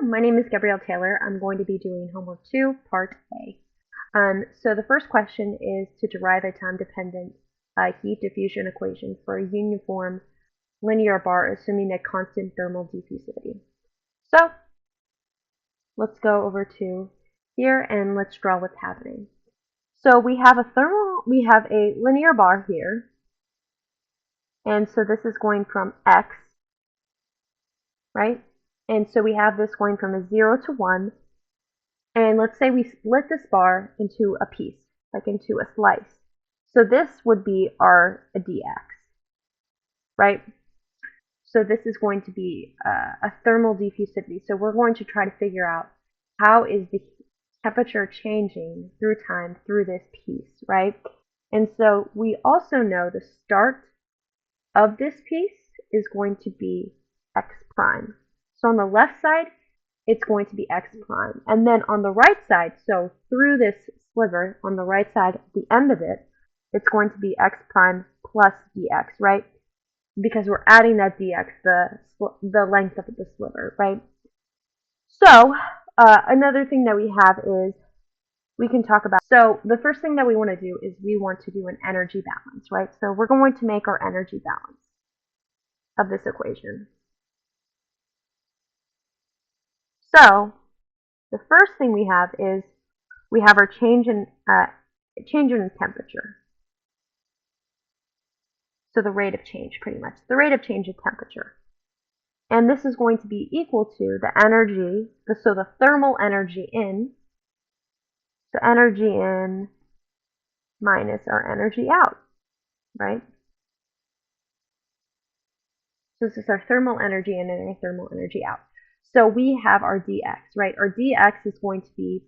my name is Gabrielle Taylor. I'm going to be doing homework 2, part A. So the first question is to derive a time-dependent heat diffusion equation for a uniform linear bar assuming a constant thermal diffusivity. So let's go over to here and let's draw what's happening. So we have a linear bar here, and so this is going from x, right? And so we have this going from a 0 to 1. And let's say we split this bar into a piece, like into a slice. So this would be our dx, right? So this is going to be a thermal diffusivity. So we're going to try to figure out how is the temperature changing through time through this piece, right? And so we also know the start of this piece is going to be x prime. So on the left side, it's going to be x prime. And then on the right side, so through this sliver, on the right side, at the end of it, it's going to be x prime plus dx, right? Because we're adding that dx, the length of the sliver, right? So another thing that we have is we can talk about, so the first thing that we want to do is we want to do an energy balance, right? So we're going to make our energy balance of this equation. So the first thing we have is we have our change in temperature. So the rate of change, pretty much. The rate of change of temperature. And this is going to be equal to the energy, so the thermal energy in, so energy in minus our energy out, right? So this is our thermal energy in and our thermal energy out. So we have our dx, right? Our dx is going to be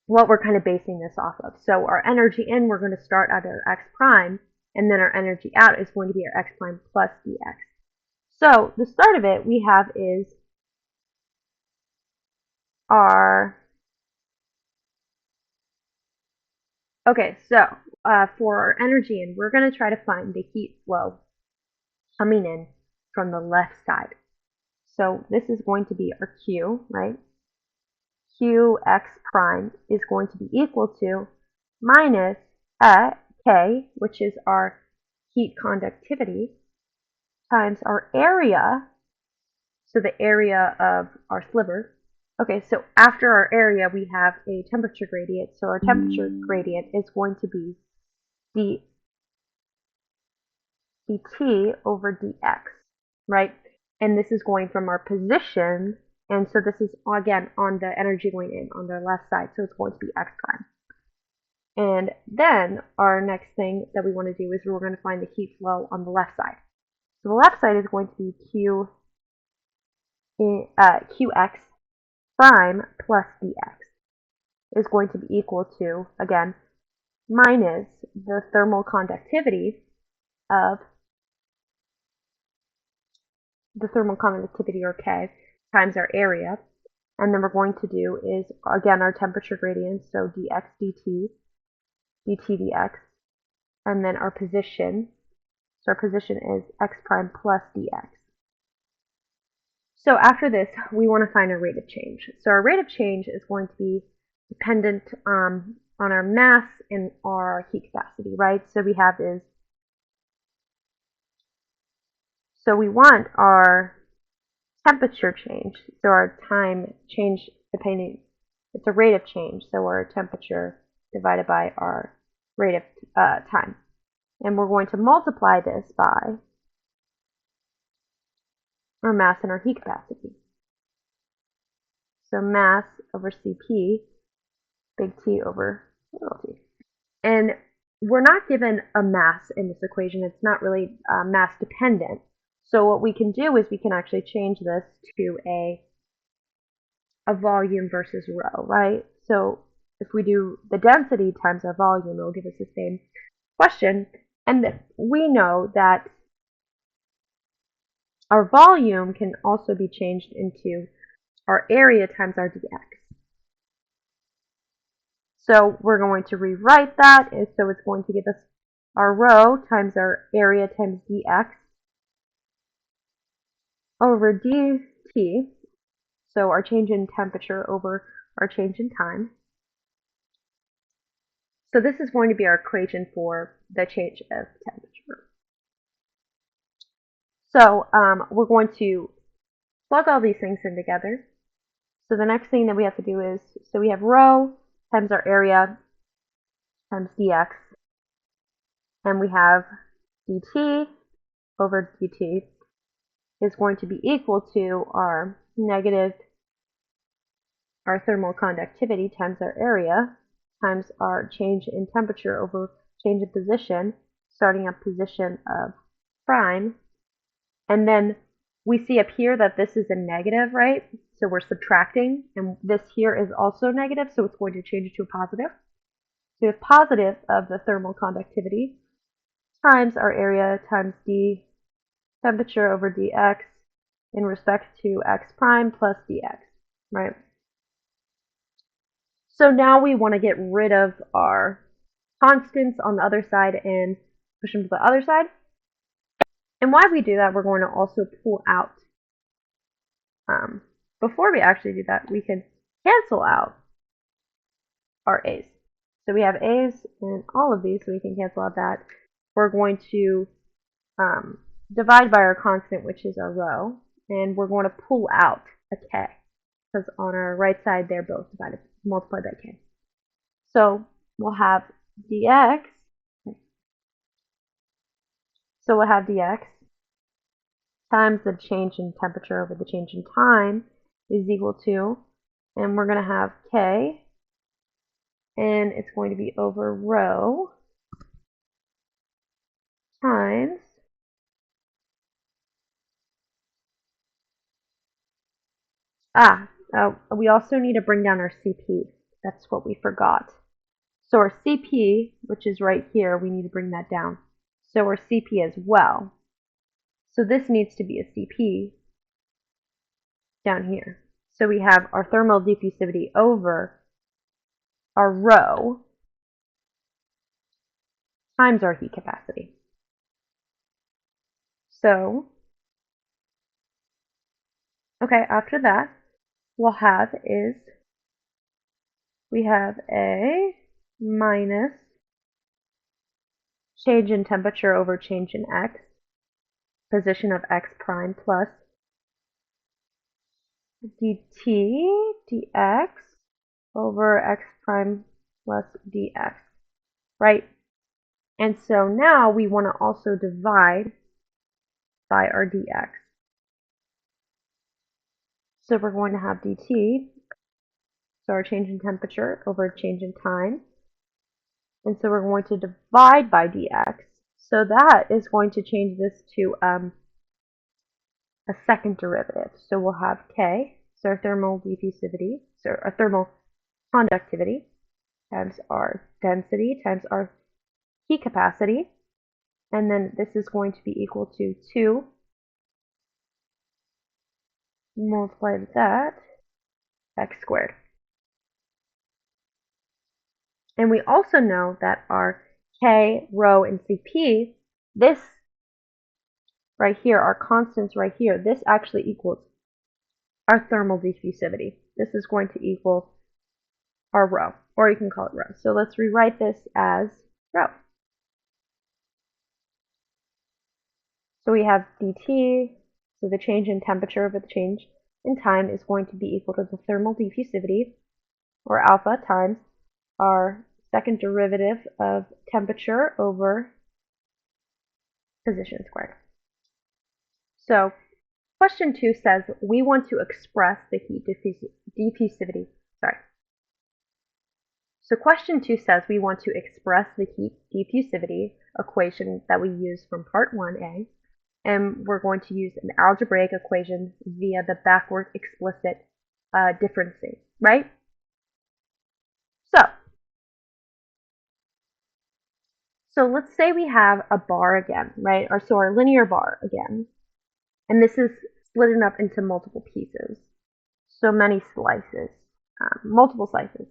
what we're kind of basing this off of. So our energy in, we're going to start at our x prime, and then our energy out is going to be our x prime plus dx. So the start of it we have is our, okay, so for our energy in, we're going to try to find the heat flow coming in from the left side. So this is going to be our Q, right? Qx prime is going to be equal to minus K, which is our heat conductivity, times our area, so the area of our sliver. Okay, so after our area, we have a temperature gradient. So our temperature gradient is going to be dt over dx, right? And this is going from our position, and so this is, again, on the energy going in on the left side, so it's going to be x prime. And then our next thing that we want to do is we're going to find the heat flow on the left side. So the left side is going to be Qx prime plus dx is going to be equal to, again, minus the thermal conductivity of or K times our area. And then we're going to do is, again, our temperature gradient, so dx dt, dx, and then our position. So our position is x prime plus dx. So after this, we want to find our rate of change. So our rate of change is going to be dependent on our mass and our heat capacity, right? So we have is, so we want our temperature change, so our time change depending, it's a rate of change, so our temperature divided by our rate of time. And we're going to multiply this by our mass and our heat capacity. So mass over Cp, big T over little t. And we're not given a mass in this equation. It's not really mass dependent. So what we can do is we can actually change this to a volume versus rho, right? So if we do the density times our volume, it'll give us the same question. And we know that our volume can also be changed into our area times our dx. So we're going to rewrite that, and so it's going to give us our rho times our area times dx over dt. So our change in temperature over our change in time. So this is going to be our equation for the change of temperature. So we're going to plug all these things in together. So the next thing that we have to do is, so we have rho times our area times dx, and we have dt over dt is going to be equal to our thermal conductivity times our area times our change in temperature over change in position, starting at position of prime. And then we see up here that this is a negative, right? So we're subtracting, and this here is also negative, so it's going to change it to a positive. So we have positive of the thermal conductivity times our area times d temperature over dx in respect to x prime plus dx, right? So now we want to get rid of our constants on the other side and push them to the other side. And while we do that, we're going to also pull out. Before we actually do that, we can cancel out our a's. So we have a's in all of these, so we can cancel out that. We're going to divide by our constant, which is our rho, and we're going to pull out a k, because on our right side, they're both multiplied by k. So we'll have dx, so we'll have dx times the change in temperature over the change in time is equal to, and we're going to have k, and it's going to be over rho times we also need to bring down our CP. That's what we forgot. So our CP, which is right here, we need to bring that down. So our CP as well. So this needs to be a CP down here. So we have our thermal diffusivity over our rho times our heat capacity. So, okay, after that, we'll have is, we have a minus change in temperature over change in x, position of x prime plus dt dx over x prime plus dx, right? And so now we want to also divide by our dx. So we're going to have dt, so our change in temperature over change in time. And so we're going to divide by dx. So that is going to change this to a second derivative. So we'll have k, so our thermal diffusivity, so our thermal conductivity, times our density, times our heat capacity. And then this is going to be equal to 2 multiplied with that, x squared. And we also know that our k, rho, and cp, this right here, our constants right here, this actually equals our thermal diffusivity. This is going to equal our rho, or you can call it rho. So let's rewrite this as rho. So we have dt, so the change in temperature over the change in time is going to be equal to the thermal diffusivity, or alpha, times our second derivative of temperature over position squared. So question 2 says we want to express the heat diffusivity. So question 2 says we want to express the heat diffusivity equation that we used from part 1a, and we're going to use an algebraic equation via the backward explicit differencing, right? So let's say we have a bar again, right? So our linear bar again, and this is split up into multiple pieces. So many slices, multiple slices,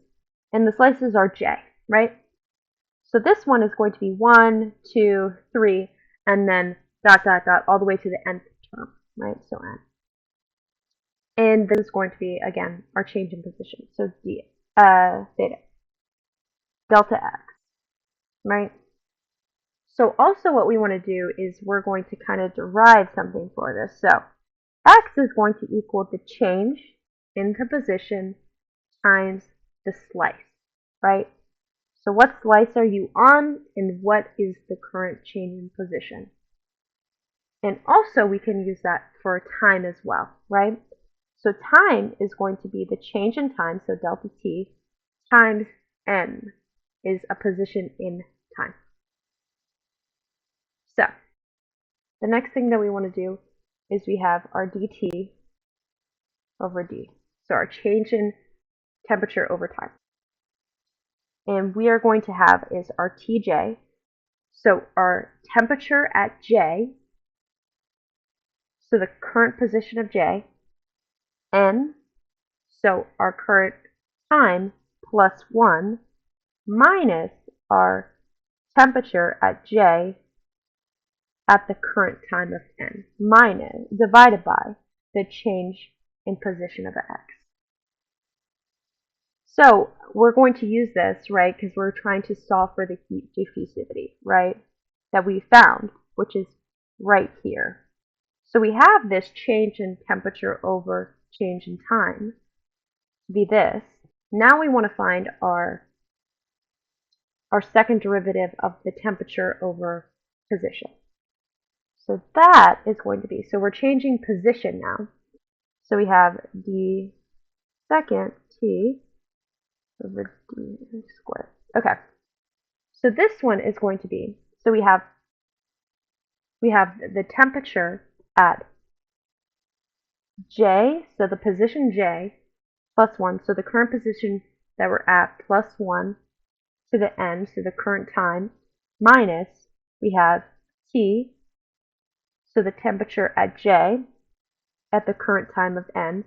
and the slices are j, right? So this one is going to be 1, 2, 3, and then dot, dot, dot, all the way to the nth term, right? So n. And this is going to be, again, our change in position. So theta, delta x, right? So also what we want to do is we're going to kind of derive something for this. So x is going to equal the change in the position times the slice, right? So what slice are you on, and what is the current change in position? And also we can use that for time as well, right? So time is going to be the change in time, so delta t, times n is a position in time. So the next thing that we want to do is we have our dt over d. So our change in temperature over time. And we are going to have is our Tj. So our temperature at J, so the current position of J, N, so our current time plus 1, minus our temperature at J at the current time of N, minus, divided by the change in position of X. So we're going to use this, right, because we're trying to solve for the heat diffusivity, right, that we found, which is right here. So we have this change in temperature over change in time to be this. Now we want to find our second derivative of the temperature over position. So that is going to be, so we're changing position now. So we have d second t over d squared. Okay. So this one is going to be, so we have the temperature at J, so the position J, plus 1, so the current position that we're at, plus 1 to the n, so the current time, minus, we have T, so the temperature at J, at the current time of n,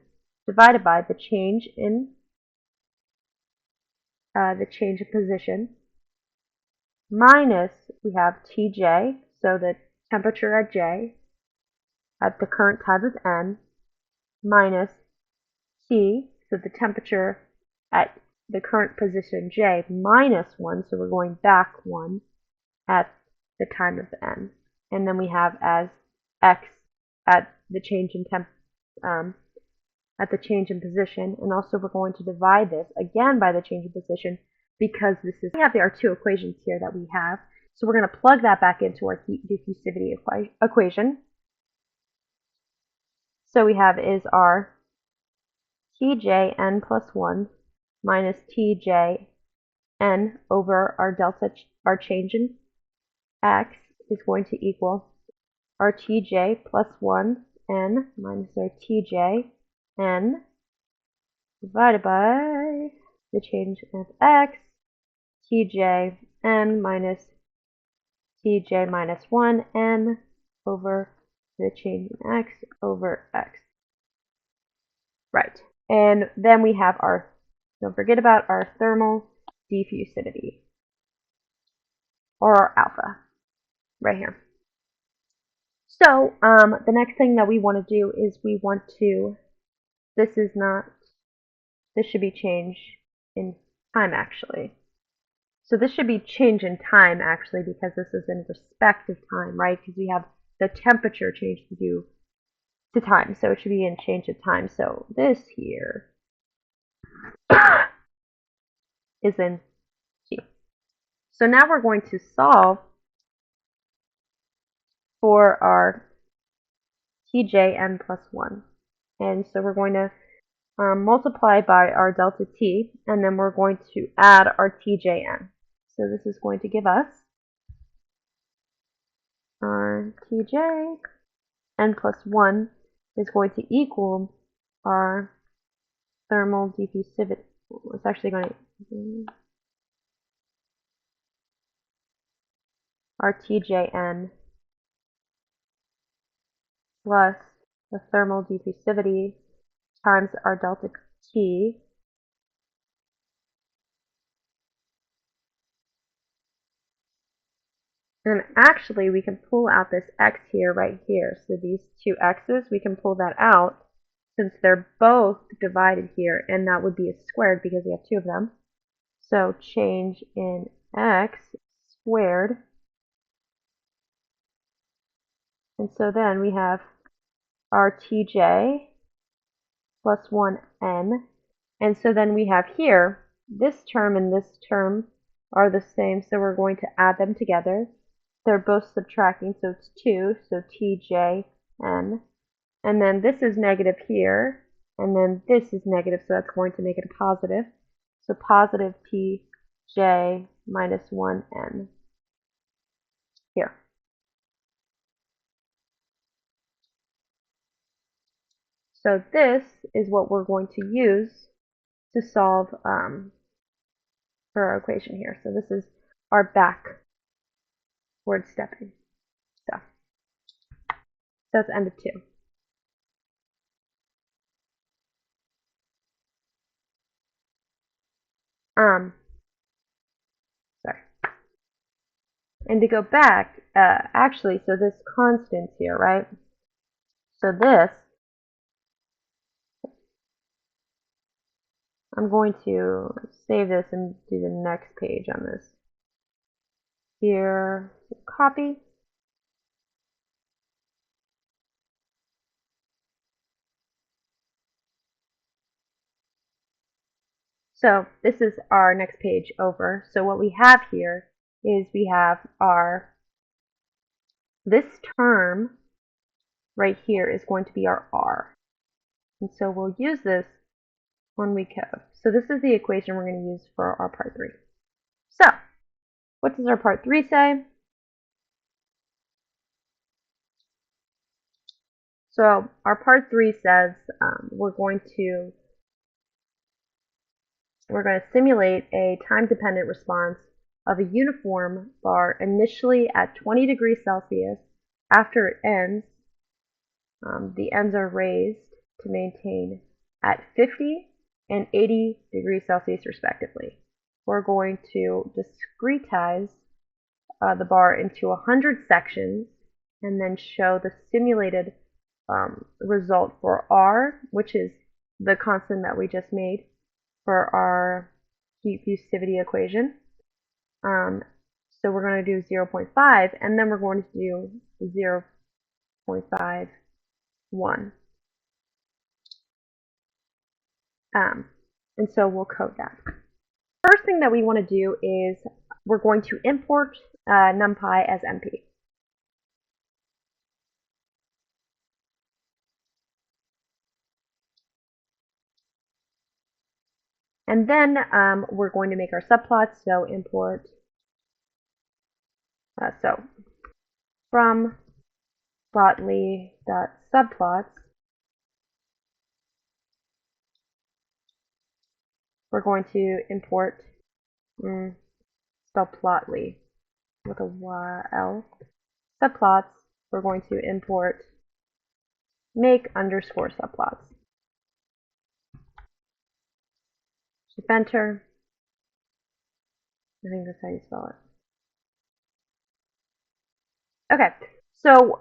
divided by the change in position, minus, we have Tj, so the temperature at J, at the current time of n, minus T, so the temperature at the current position J, minus 1, so we're going back 1 at the time of n. And then we have as x at the change in at the change in position, and also we're going to divide this again by the change in position because this is, we have our two equations here that we have. So we're going to plug that back into our heat diffusivity equation. So we have is our Tjn plus 1 minus Tjn over our change in x is going to equal our Tj plus 1 n minus our Tjn divided by the change of x, Tjn minus Tj minus 1 n over the change in x over x. Right. And then we have our, don't forget about our thermal diffusivity, or our alpha, right here. So the next thing that we want to do is we want to, this should be change in time actually. So this should be change in time actually because this is in respect of time, right? Because we have the temperature change to do to time, so it should be in change of time. So this here is in T. So now we're going to solve for our Tjn plus 1. And so we're going to multiply by our delta T, and then we're going to add our Tjn. So this is going to give us our Tjn plus 1 is going to equal our thermal diffusivity. It's actually going to our Tjn plus the thermal diffusivity times our delta T and actually we can pull out this x here right here. So these two x's, we can pull that out since they're both divided here, and that would be a squared because we have two of them. So change in x squared. And so then we have our tj plus 1n. And so then we have here, this term and this term are the same, so we're going to add them together. They're both subtracting, so it's 2, so tjn. And then this is negative here, and then this is negative, so that's going to make it a positive. So positive tj minus 1n here. So this is what we're going to use to solve for our equation here. So this is our backward stepping stuff. So it's end of 2. Sorry. And to go back, actually, so this constant here, right? So this, I'm going to save this and do the next page on this. Here, copy. So this is our next page over. So what we have here is we have this term right here is going to be our r. And so we'll use this when we code. So this is the equation we're going to use for our part 3. So what does our part 3 say? So our part 3 says we're going to simulate a time-dependent response of a uniform bar initially at 20 degrees Celsius. After it ends, the ends are raised to maintain at 50 and 80 degrees Celsius respectively. We're going to discretize the bar into 100 sections and then show the simulated result for r, which is the constant that we just made for our heat fusivity equation. So we're going to do 0.5, and then we're going to do 0.51. And so we'll code that. First thing that we want to do is we're going to import NumPy as NP. And then we're going to make our subplots, so import, so from plotly.subplots, we're going to import, spell plotly with a YL, subplots, we're going to import make underscore subplots. Shift enter. I think that's how you spell it. Okay, so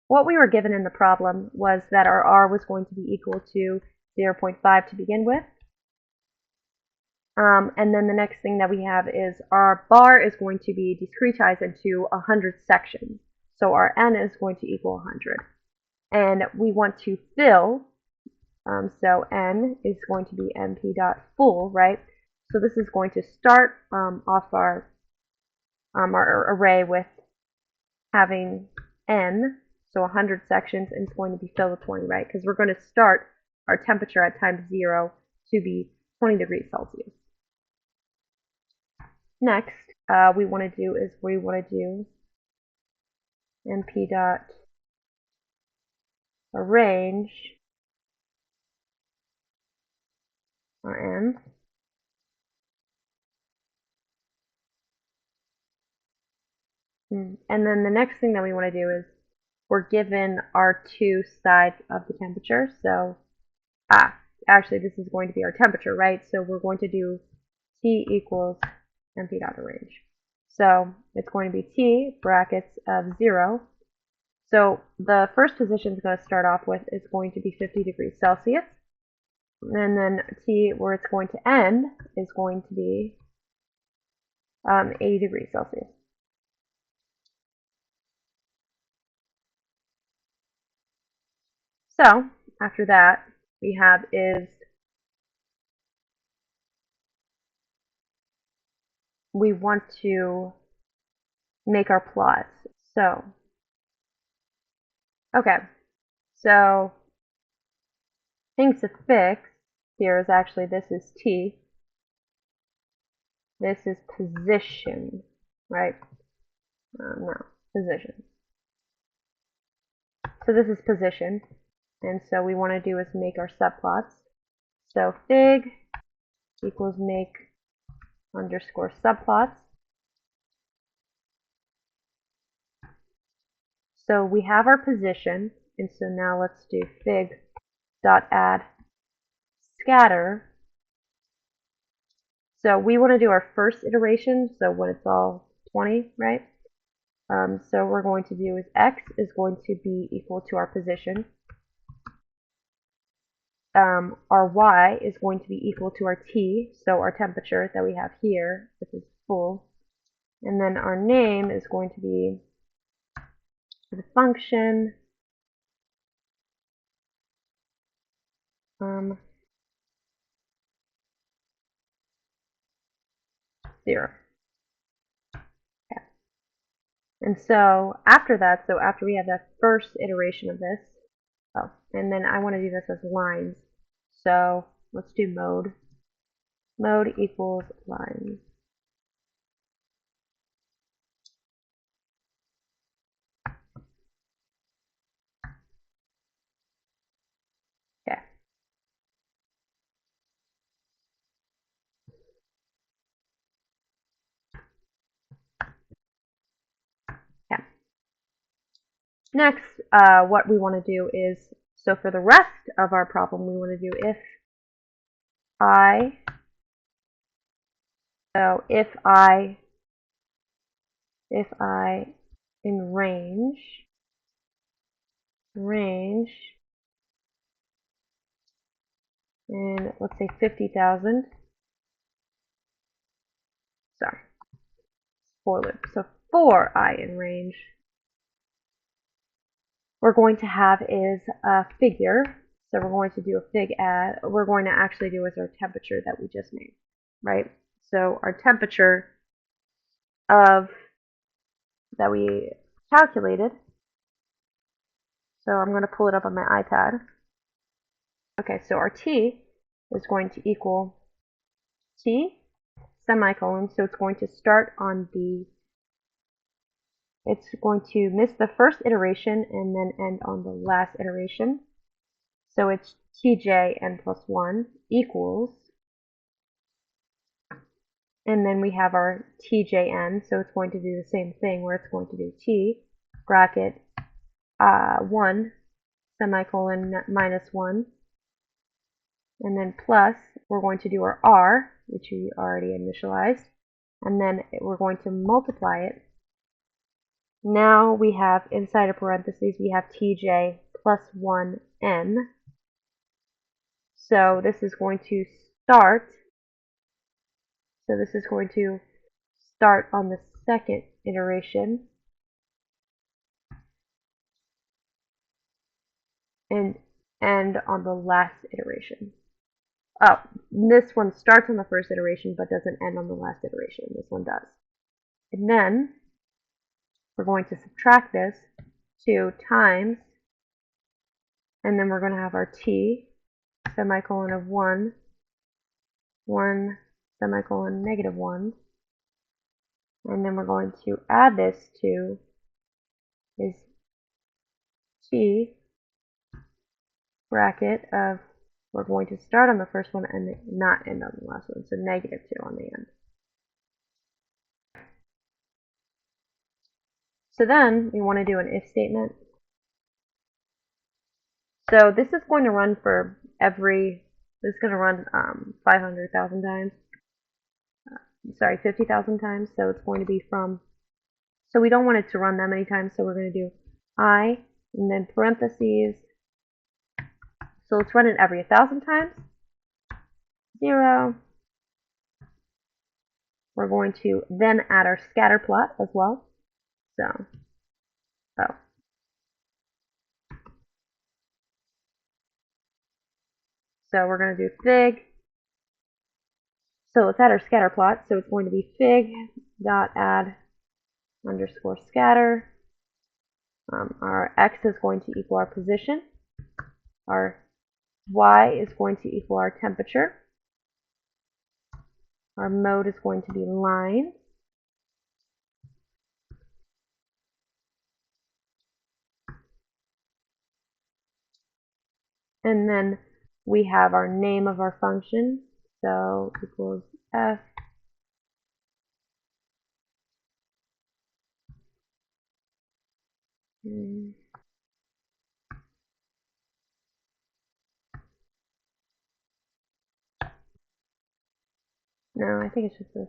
what we were given in the problem was that our r was going to be equal to 0.5 to begin with. And then the next thing that we have is our bar is going to be discretized into 100 sections. So our n is going to equal 100. And we want to fill, so n is going to be np.full, right? So this is going to start off our array with having n, so 100 sections, and it's going to be filled with 20, right? Because we're going to start our temperature at time 0 to be 20 degrees Celsius. Next, we want to do np.arrange our n. And then the next thing that we want to do is we're given our two sides of the temperature. So, actually this is going to be our temperature, right? So we're going to do T equals np.arrange. So it's going to be T brackets of 0 So the first position is going to start off with is going to be 50 degrees Celsius. And then T, where it's going to end, is going to be 80 degrees Celsius. So after that, we have is we want to make our plots. So, okay, so things to fix here is actually this is T, this is position, right? No, position. So this is position, and so we want to do is make our subplots. So fig equals make underscore subplots. So we have our position, and so now let's do fig dot add scatter. So we want to do our first iteration, so when it's all 20, right? So we're going to do is x is going to be equal to our position. Our y is going to be equal to our t, so our temperature that we have here, this is full. And then our name is going to be the function um, 0. Okay. And so after that, so after we have that first iteration of this, oh, and then I want to do this as lines. So let's do mode. Mode equals lines. Okay. Okay. Next, what we want to do is, so for the rest of our problem, we want to do if I, so if I in range, and let's say 50,000, sorry, for loop. So for I in range, we're going to have is a figure. So we're going to do a fig add. We're going to actually do is our temperature that we just made, right? So our temperature of that we calculated. So I'm going to pull it up on my iPad. Okay, so our T is going to equal T semicolon. So it's going to start on the, it's going to miss the first iteration and then end on the last iteration. So it's tj n plus 1 equals, and then we have our tjn, so it's going to do the same thing where it's going to do t bracket 1 semicolon minus 1, and then plus, we're going to do our r, which we already initialized, and then we're going to multiply it. Now we have inside of parentheses, we have tj plus 1n. So this is going to start, so this is going to start on the second iteration and end on the last iteration. Oh, this one starts on the first iteration but doesn't end on the last iteration. This one does. And then we're going to subtract this to times, and then we're going to have our t semicolon of 1, 1 semicolon negative 1, and then we're going to add this to is t bracket of, we're going to start on the first one and not end on the last one, so negative 2 on the end. So then we want to do an if statement. So this is going to run for every, this is going to run 500,000 times, sorry, 50,000 times, so it's going to be from, so we don't want it to run that many times, so we're going to do I, and then parentheses. So let's run it every 1,000 times. 0. We're going to then add our scatter plot as well. So, oh. So we're going to do fig. So let's add our scatter plot. So it's going to be fig dot add underscore scatter. Our x is going to equal our position. Our y is going to equal our temperature. Our mode is going to be line. And then we have our name of our function. So equals f. No, I think it's just this.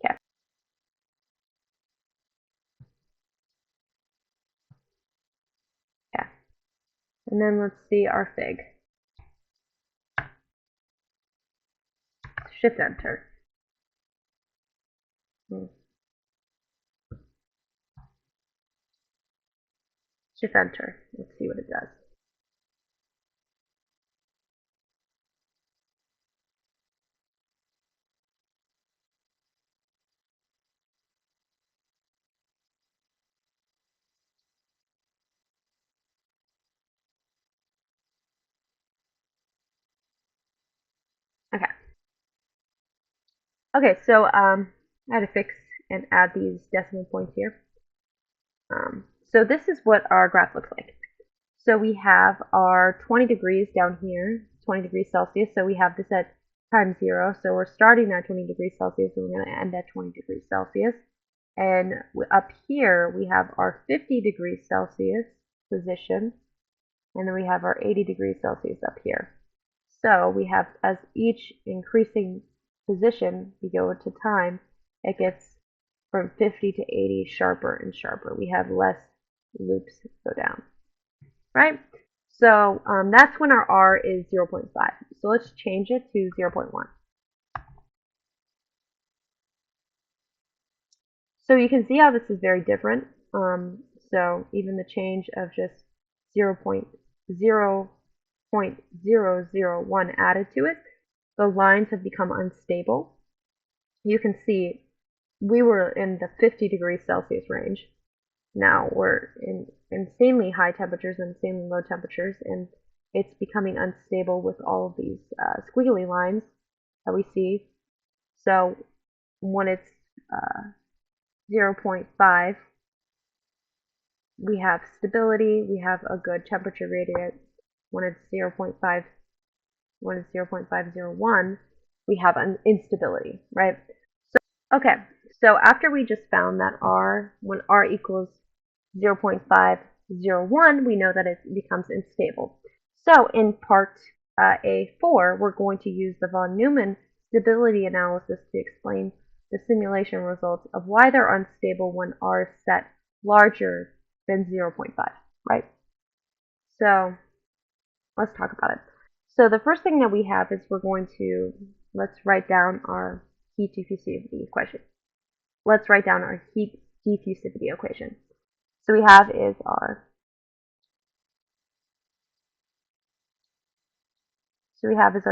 Okay. Yeah. And then let's see our fig. Shift enter. Shift enter. Let's see what it does. Okay. Okay, so I had to fix and add these decimal points here. So this is what our graph looks like. So we have our 20 degrees down here, 20 degrees Celsius. So we have this at time 0. So we're starting at 20 degrees Celsius, and we're going to end at 20 degrees Celsius. And up here, we have our 50 degrees Celsius position, and then we have our 80 degrees Celsius up here. So we have, as each increasing position we go into time, it gets from 50 to 80 sharper and sharper. We have less loops go down, right? So that's when our R is 0.5. So let's change it to 0.1. So you can see how this is very different. So even the change of just 0.001 added to it, the lines have become unstable. You can see we were in the 50 degrees Celsius range. Now we're in insanely high temperatures and insanely low temperatures, and it's becoming unstable with all of these squiggly lines that we see. So when it's 0.5, we have stability, we have a good temperature gradient. When it's 0.501, we have an instability, right? So, okay, so after we just found that when R equals 0.501, we know that it becomes unstable. So in part A4, we're going to use the von Neumann stability analysis to explain the simulation results of why they're unstable when R is set larger than 0.5, right? So let's talk about it. So the first thing that we have is let's write down our heat diffusivity equation. Let's write down our heat diffusivity equation. So we have is our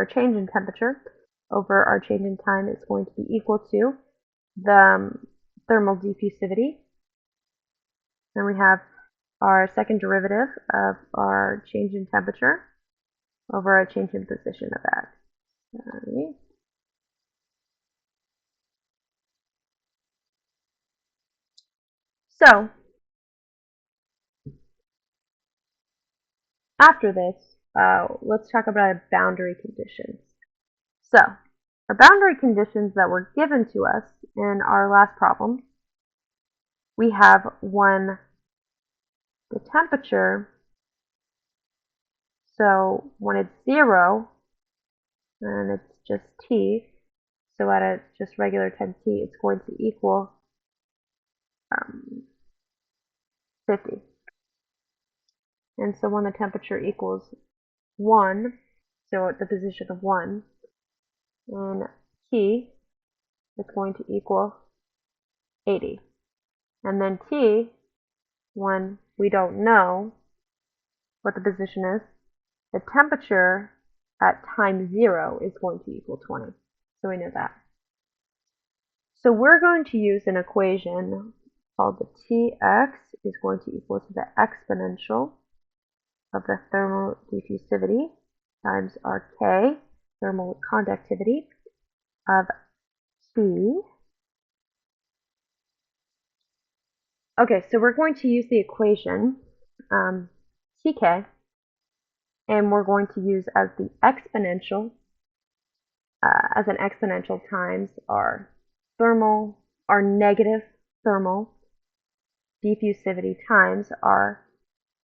change in temperature over our change in time is going to be equal to the thermal diffusivity. Then we have our second derivative of our change in temperature over our change in position of that. Okay. So after this, let's talk about our boundary conditions. So our boundary conditions that were given to us in our last problem, we have when the temperature, so when it's 0, and it's just T, so at a just regular 10T, it's going to equal 50. And so when the temperature equals 1, so at the position of 1, and T is going to equal 80. And then T, when we don't know what the position is, the temperature at time 0 is going to equal 20. So we know that. So we're going to use an equation called the Tx is going to equal to the exponential of the thermal diffusivity times our K, thermal conductivity, of T. Okay, so we're going to use the equation Tk, and we're going to use as the exponential, as an exponential times our negative thermal diffusivity times our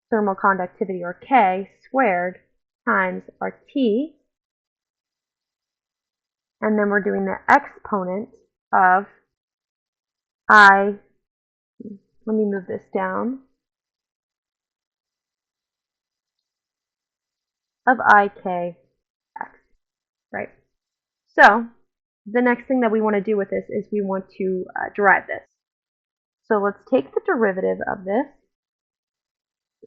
thermal conductivity, or K, squared times our T, and then we're doing the exponent of I, let me move this down, of IKX, right? So the next thing that we want to do with this is we want to derive this. So let's take the derivative of this,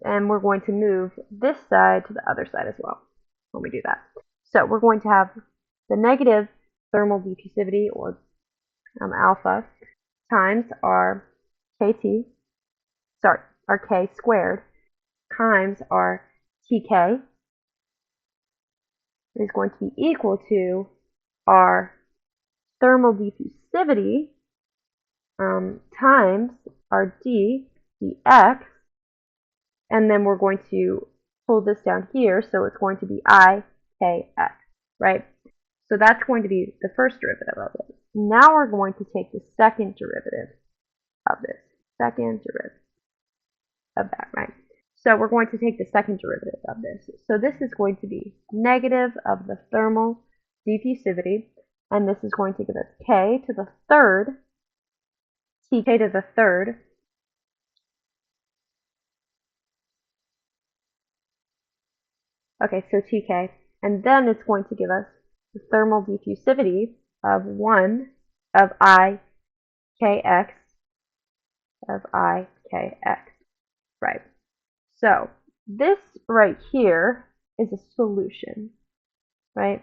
and we're going to move this side to the other side as well when we do that. So we're going to have the negative thermal diffusivity, or alpha, times our KT, sorry, our K squared, times our TK is going to be equal to our thermal diffusivity times our dx, and then we're going to pull this down here, so it's going to be IKX, right? So that's going to be the first derivative of it. Now we're going to take the second derivative of this, second derivative of that, right? So we're going to take the second derivative of this. So this is going to be negative of the thermal diffusivity, and this is going to give us K to the third, TK to the third, okay, so TK, and then it's going to give us the thermal diffusivity of 1 of IKX, right? So this right here is a solution, right?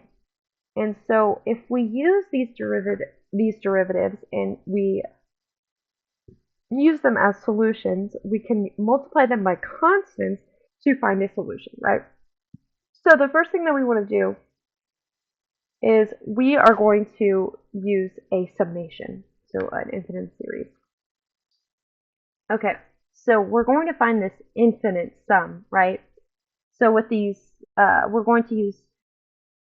And so if we use these derivatives and we use them as solutions, we can multiply them by constants to find a solution, right? So the first thing that we want to do is we are going to use a summation, so an infinite series. Okay, so we're going to find this infinite sum, right? So with these, we're going to use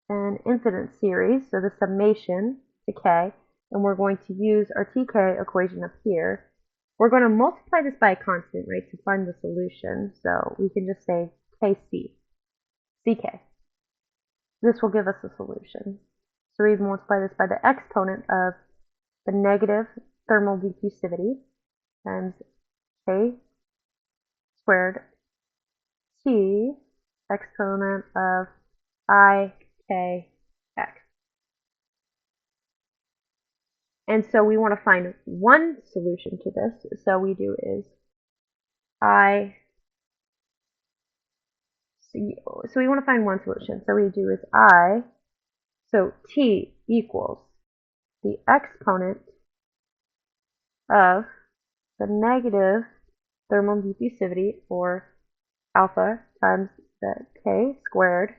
an infinite series, so the summation to k, and we're going to use our tk equation up here. We're going to multiply this by a constant, right, to find the solution. So we can just say kc, ck. This will give us a solution. So we multiply this by the exponent of the negative thermal diffusivity times k squared t exponent of ikx. And so we want to find one solution to this. So we do is so we want to find one solution. So we do is so t equals the exponent of the negative thermal diffusivity, or alpha, times the k squared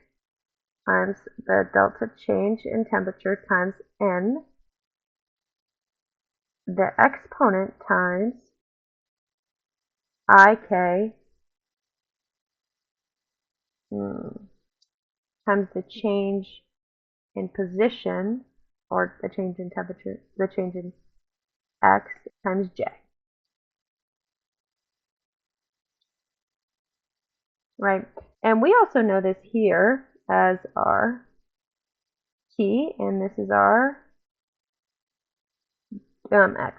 times the delta change in temperature times n, the exponent times ik times the change in position, or the change in temperature, the change in x, times j. Right? And we also know this here as our t, and this is our x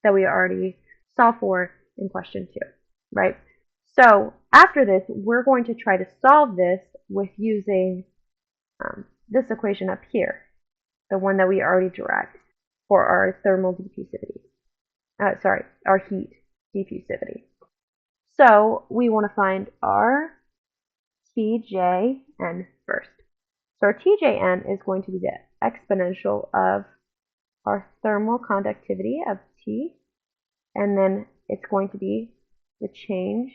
that we already saw for in question 2, right? So after this, we're going to try to solve this with using this equation up here, the one that we already derived for our thermal diffusivity. Our heat diffusivity. So we want to find our Tjn first. So our Tjn is going to be the exponential of our thermal conductivity of T, and then it's going to be the change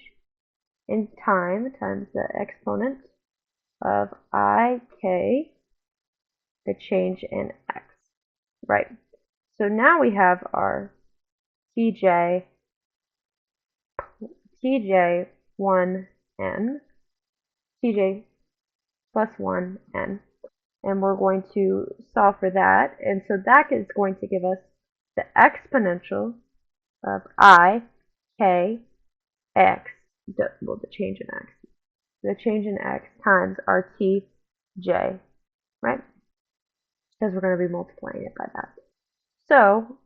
in time times the exponent of Ik, the change in x, right? So now we have our Tj1n, Tj plus 1n, and we're going to solve for that. And so that is going to give us the exponential of I, k, x, the change in x. The change in x times our Tj, right? Because we're going to be multiplying it by that. So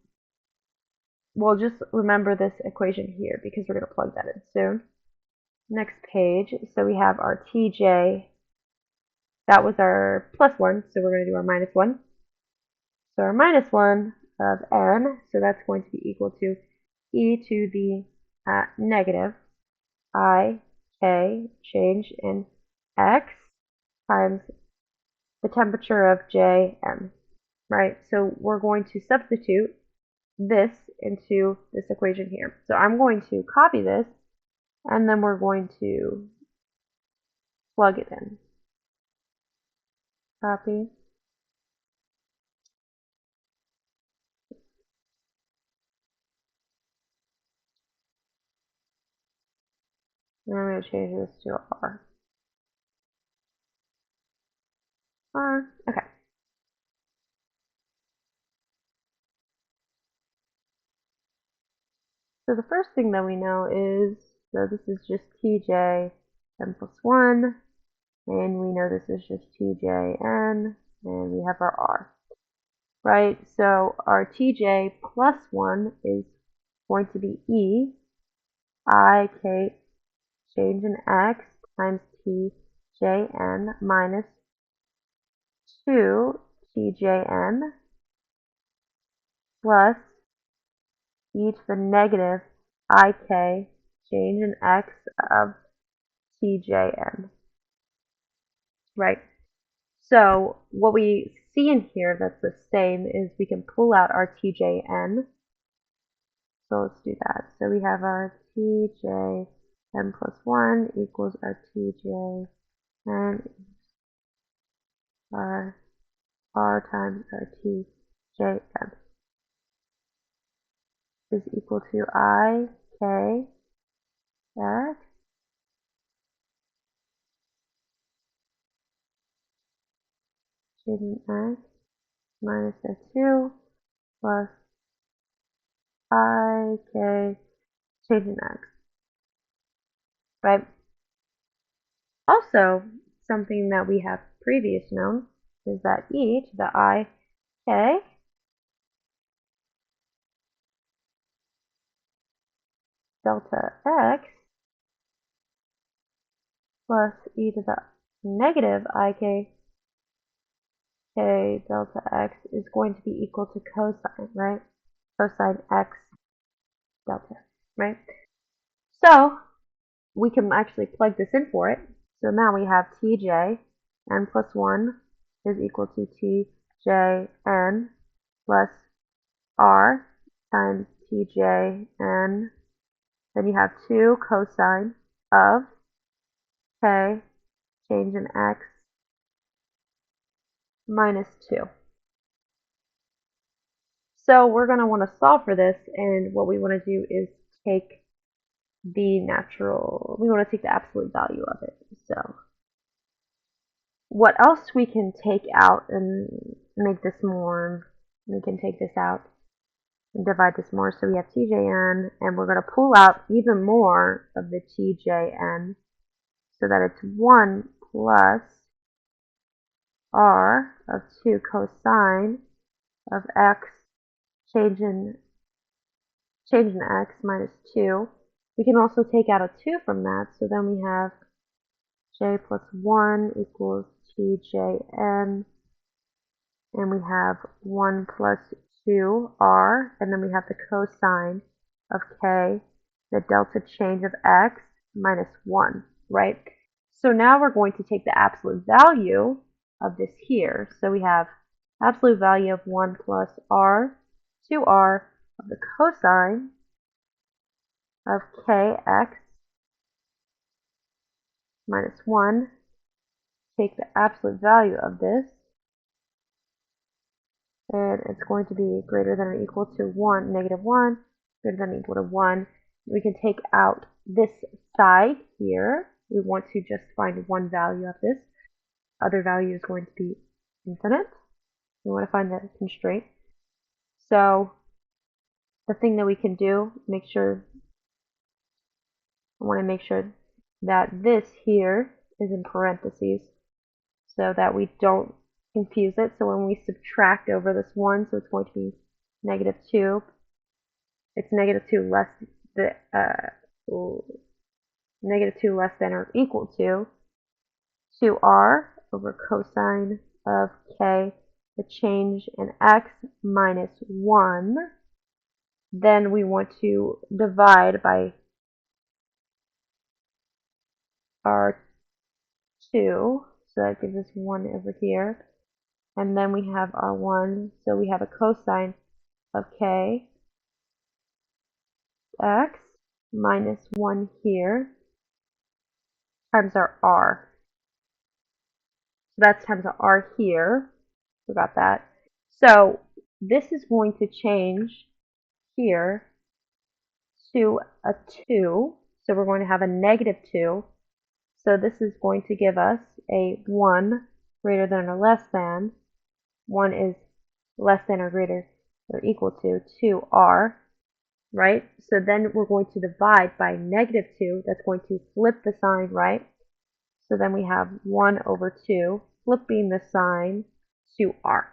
we'll just remember this equation here because we're going to plug that in soon. Next page, so we have our Tj, that was our plus 1, so we're going to do our minus 1. So our minus 1 of n, so that's going to be equal to e to the negative I, k, change in x, times the temperature of Jm, right? So we're going to substitute this into this equation here. So I'm going to copy this, and then we're going to plug it in. Copy. And I'm going to change this to R. Okay. So the first thing that we know is, so this is just Tj n plus 1, and we know this is just Tjn, and we have our R, right? So our Tj plus 1 is going to be E, I, k, change in x, times Tjn minus 2 Tjn plus e to the negative Ik, change in x of Tjn, right? So what we see in here that's the same is we can pull out our Tjn. So let's do that. So we have our Tjn plus 1 equals our Tjn, our R times our Tjn is equal to I, k, x, change in x, minus the 2, plus I, k, change in x, right? Also, something that we have previous known is that e to the I, k, delta x plus e to the negative Ik, k, delta x is going to be equal to cosine, right? Cosine x delta, right? So we can actually plug this in for it. So now we have Tj n plus 1 is equal to Tjn plus R times Tjn. Then you have 2 cosine of k, change in x, minus 2. So we're going to want to solve for this, and what we want to do is take we want to take the absolute value of it. So what else we can take out and make this more, we can take this out and divide this more. So we have Tjn, and we're going to pull out even more of the Tjn so that it's 1 plus R of 2 cosine of x, change in x minus 2. We can also take out a 2 from that, so then we have j plus 1 equals tjn, and we have 1 plus 2r, and then we have the cosine of k, the delta change of x, minus 1, right? So now we're going to take the absolute value of this here. So we have absolute value of 1 plus r, 2r of the cosine of kx minus 1. Take the absolute value of this, and it's going to be greater than or equal to 1, negative 1, greater than or equal to 1. We can take out this side here. We want to just find one value of this. Other value is going to be infinite. We want to find the constraint. So the thing that we can do, I want to make sure that this here is in parentheses so that we don't confuse it. So when we subtract over this 1, so it's going to be negative 2. It's negative 2 less than or equal to 2r over cosine of k, the change in x, minus 1. Then we want to divide by r2, so that gives us 1 over here. And then we have r1, so we have a cosine of k x minus 1 here times our r. So that's times our r here. Forgot that. So this is going to change here to a 2. So we're going to have a negative 2. So this is going to give us a 1 greater than or less than. 1 is less than or greater or equal to 2r, right? So then we're going to divide by negative 2. That's going to flip the sign, right? So then we have 1 over 2, flipping the sign to r.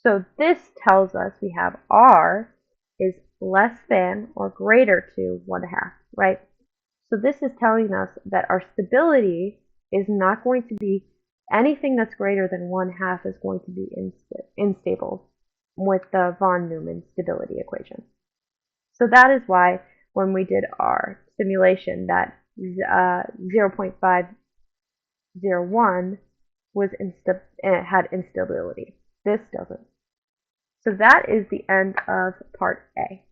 So this tells us we have r is less than or greater to 1/2, right? So this is telling us that our stability is not going to be anything that's greater than 1/2 is going to be unstable with the von Neumann stability equation. So that is why when we did our simulation that 0.501 was had instability. This doesn't. So that is the end of part A.